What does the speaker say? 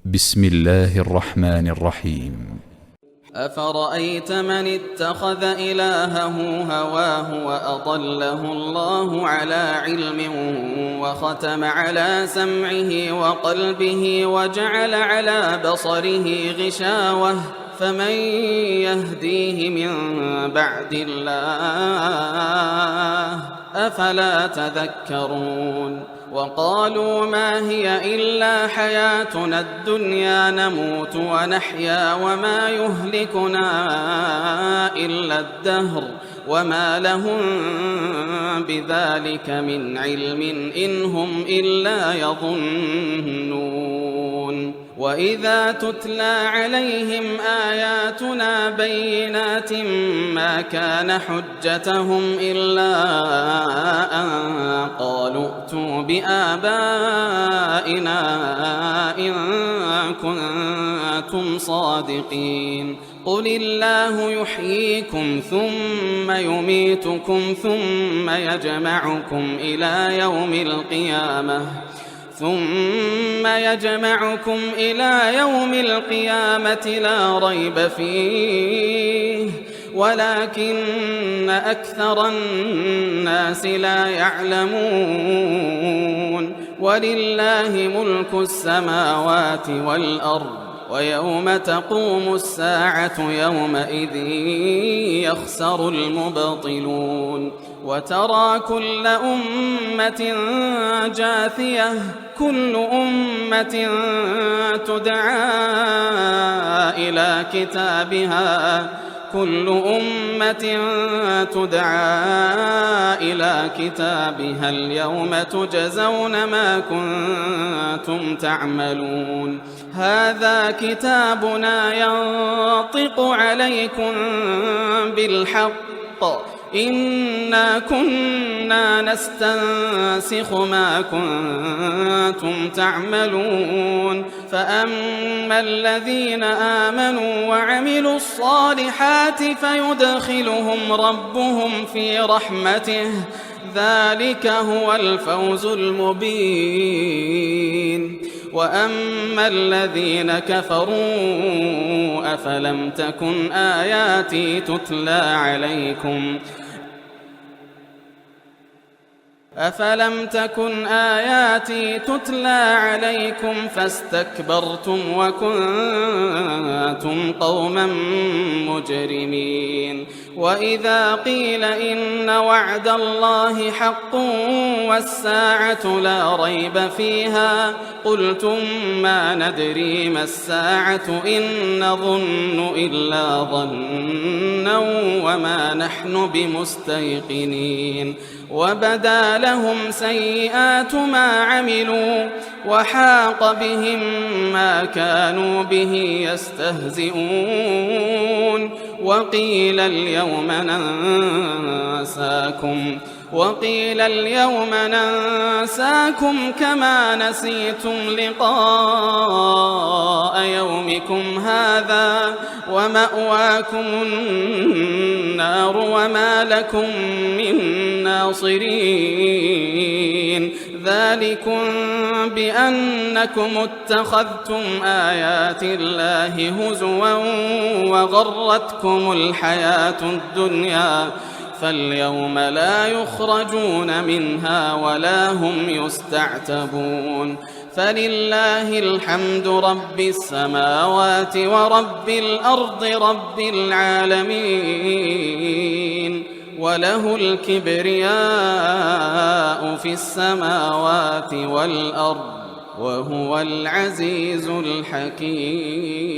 بسم الله الرحمن الرحيم. أفرأيت من اتخذ إلهه هواه وأضله الله على علم وختم على سمعه وقلبه وجعل على بصره غشاوة فمن يهديه من بعد الله أفلا تذكرون وقالوا ما هي إلا حياتنا الدنيا نموت ونحيا وما يهلكنا إلا الدهر وما لهم بذلك من علم إن هم إلا يظنون وإذا تتلى عليهم آياتنا بينات ما كان حجتهم إلا أن قالوا ائتوا بآبائنا إن كنتم صادقين قل الله يحييكم ثم يميتكم ثم يجمعكم إلى يوم القيامة لا ريب فيه ولكن أكثر الناس لا يعلمون ولله ملك السماوات والأرض ويوم تقوم الساعة يومئذ يخسر المبطلون وترى كل أمة جاثية كل أمة تدعى إلى كتابها اليوم تجزون ما كنتم تعملون هذا كتابنا ينطق عليكم بالحق إنا كنا نستنسخ ما كنتم تعملون فأما الذين آمنوا وعملوا الصالحات فيدخلهم ربهم في رحمته ذلك هو الفوز المبين وأما الذين كفروا أفلم تكن آياتي تتلى عليكم فاستكبرتم وكنتم قوما مجرمين وإذا قيل إن وعد الله حق والساعة لا ريب فيها قلتم ما ندري ما الساعة إن نظن إلا ظنا وما نحن بمستيقنين وبدا لهم سيئات ما عملوا وحاق بهم ما كانوا به يستهزئون وقيل اليوم ننساكم كما نسيتم لقاء يومكم هذا ومأواكم النار وما لكم من ناصرين ذلكم بأنكم اتخذتم آيات الله هزوا وغرتكم الحياة الدنيا فاليوم لا يخرجون منها ولا هم يستعتبون فلله الحمد رب السماوات ورب الأرض رب العالمين وله الكبرياء في السماوات والأرض وهو العزيز الحكيم.